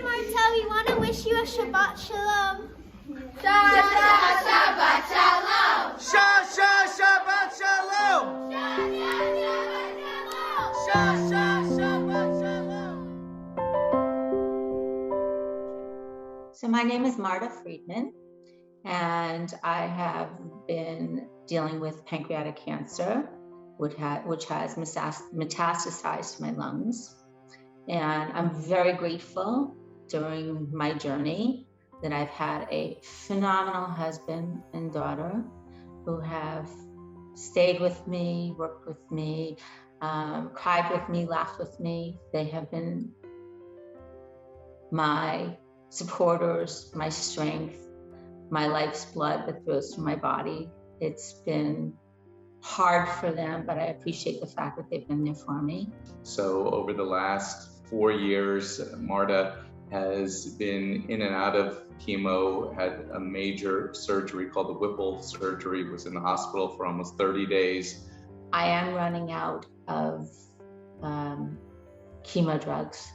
Hi, Marta. We want to wish you a Shabbat Shalom. Shabbat Shalom. Shabbat Shalom. Shabbat Shalom. So my name is Marta Friedman, and I have been dealing with pancreatic cancer, which has metastasized to my lungs. And I'm very grateful during my journey that I've had a phenomenal husband and daughter who have stayed with me, worked with me, cried with me, laughed with me. They have been my supporters, my strength, my life's blood that flows through my body. It's been hard for them, but I appreciate the fact that they've been there for me. So over the last 4 years, Marta has been in and out of chemo, had a major surgery called the Whipple surgery, was in the hospital for almost 30 days. I am running out of chemo drugs.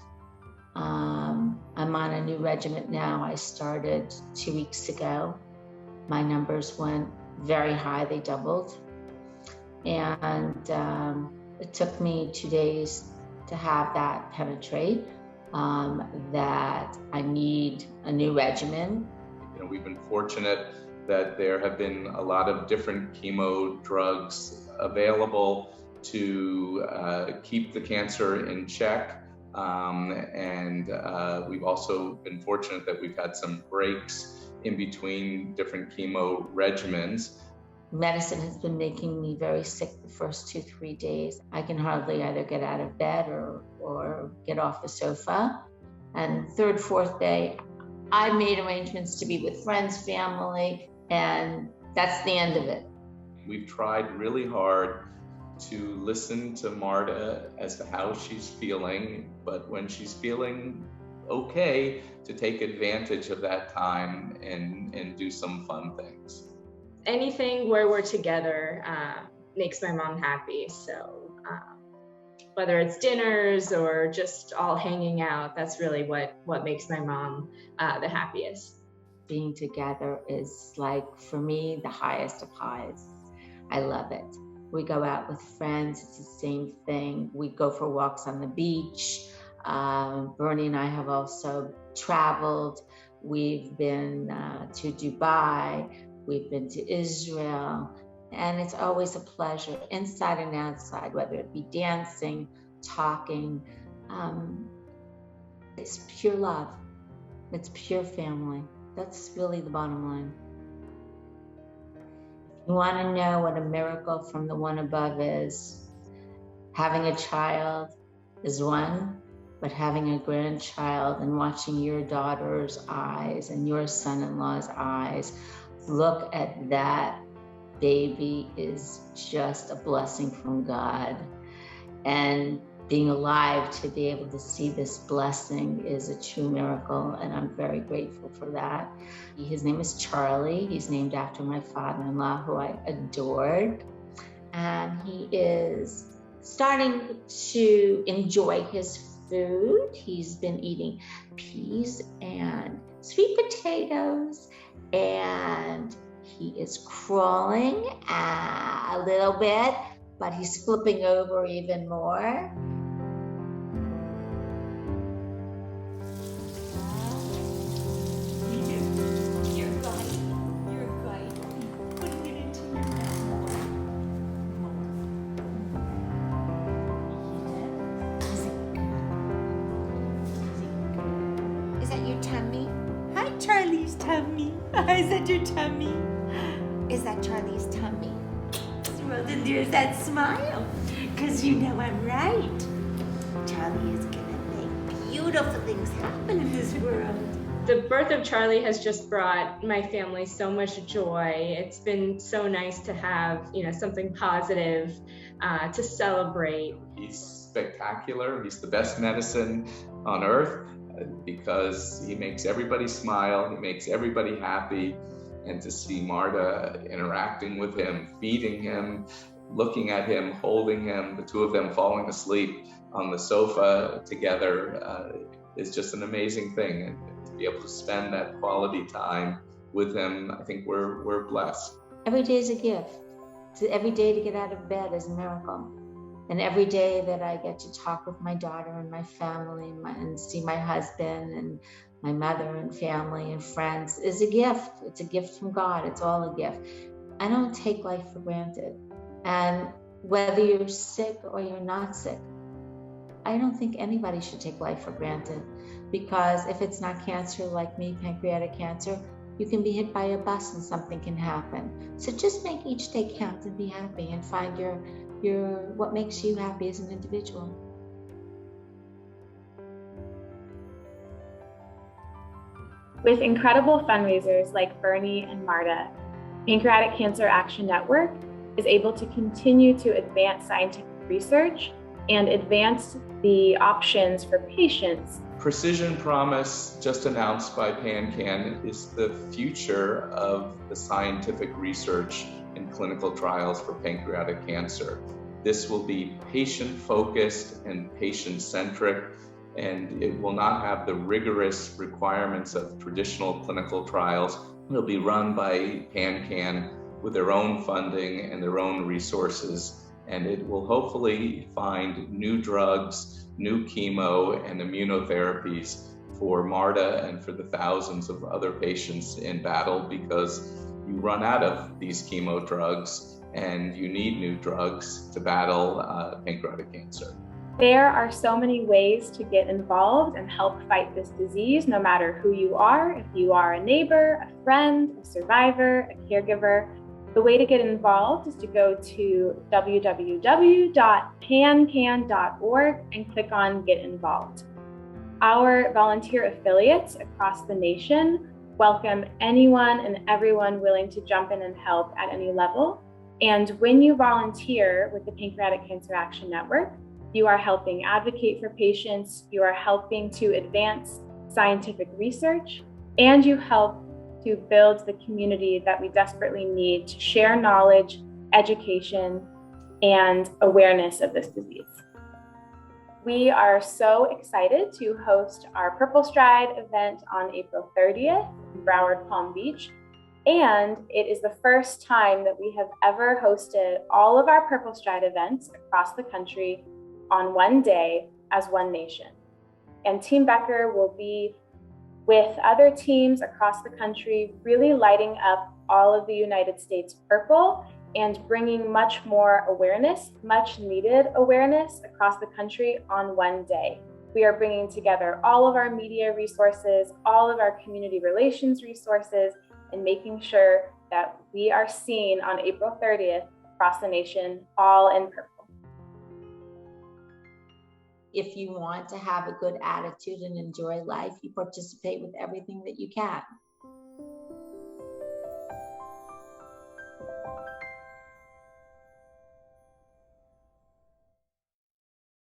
I'm on a new regimen now. I started 2 weeks ago. My numbers went very high, they doubled. And it took me 2 days to have that penetrate, that I need a new regimen. We've been fortunate that there have been a lot of different chemo drugs available to keep the cancer in check. And we've also been fortunate that we've had some breaks in between different chemo regimens. Medicine has been making me very sick the first 2-3 days. I can hardly either get out of bed or get off the sofa. And third, fourth day, I made arrangements to be with friends, family, and that's the end of it. We've tried really hard to listen to Marta as to how she's feeling, but when she's feeling okay, to take advantage of that time and do some fun things. Anything where we're together makes my mom happy. So whether it's dinners or just all hanging out, that's really what makes my mom the happiest. Being together is like, for me, the highest of highs. I love it. We go out with friends, it's the same thing. We go for walks on the beach. Bernie and I have also traveled. We've been to Dubai. We've been to Israel, and it's always a pleasure, inside and outside, whether it be dancing, talking. It's pure love. It's pure family. That's really the bottom line. You want to know what a miracle from the one above is? Having a child is one, but having a grandchild and watching your daughter's eyes and your son-in-law's eyes look at that baby is just a blessing from God. And being alive to be able to see this blessing is a true miracle, and I'm very grateful for that. His name is Charlie. He's named after my father-in-law, who I adored. And he is starting to enjoy his food. He's been eating peas and sweet potatoes, and he is crawling a little bit, but he's flipping over even more. You're right. Putting it into your mouth. Is that your tummy? Hi, Charlie's tummy. Is that your tummy? Is that Charlie's tummy? Well, then there's that smile. Because you know I'm right. Charlie is going to make beautiful things happen in this world. The birth of Charlie has just brought my family so much joy. It's been so nice to have, something positive to celebrate. He's spectacular. He's the best medicine on earth because he makes everybody smile. He makes everybody happy. And to see Marta interacting with him, feeding him, looking at him, holding him, the two of them falling asleep on the sofa together, is just an amazing thing. And to be able to spend that quality time with him, I think we're blessed. Every day is a gift. Every day to get out of bed is a miracle. And every day that I get to talk with my daughter and my family and see my husband and my mother and family and friends is a gift. It's a gift from God. It's all a gift. I don't take life for granted. And whether you're sick or you're not sick, I don't think anybody should take life for granted, because if it's not cancer like me, pancreatic cancer, you can be hit by a bus and something can happen. So just make each day count and be happy and find your what makes you happy as an individual. With incredible fundraisers like Bernie and Marta, Pancreatic Cancer Action Network is able to continue to advance scientific research and advance the options for patients. Precision Promise, just announced by PanCAN, is the future of the scientific research in clinical trials for pancreatic cancer. This will be patient-focused and patient-centric, and it will not have the rigorous requirements of traditional clinical trials. It'll be run by PanCAN with their own funding and their own resources, and it will hopefully find new drugs, new chemo and immunotherapies for Marta and for the thousands of other patients in battle, because you run out of these chemo drugs and you need new drugs to battle pancreatic cancer. There are so many ways to get involved and help fight this disease, no matter who you are. If you are a neighbor, a friend, a survivor, a caregiver, the way to get involved is to go to www.pancan.org and click on Get Involved. Our volunteer affiliates across the nation welcome anyone and everyone willing to jump in and help at any level. And when you volunteer with the Pancreatic Cancer Action Network, you are helping advocate for patients, you are helping to advance scientific research, and you help to build the community that we desperately need to share knowledge, education, and awareness of this disease. We are so excited to host our PurpleStride event on April 30th in Broward-Palm Beach. And it is the first time that we have ever hosted all of our PurpleStride events across the country on one day as one nation. And Team Becker will be with other teams across the country, really lighting up all of the United States purple and bringing much more awareness, much needed awareness across the country on one day. We are bringing together all of our media resources, all of our community relations resources, and making sure that we are seen on April 30th across the nation, all in purple. If you want to have a good attitude and enjoy life, you participate with everything that you can.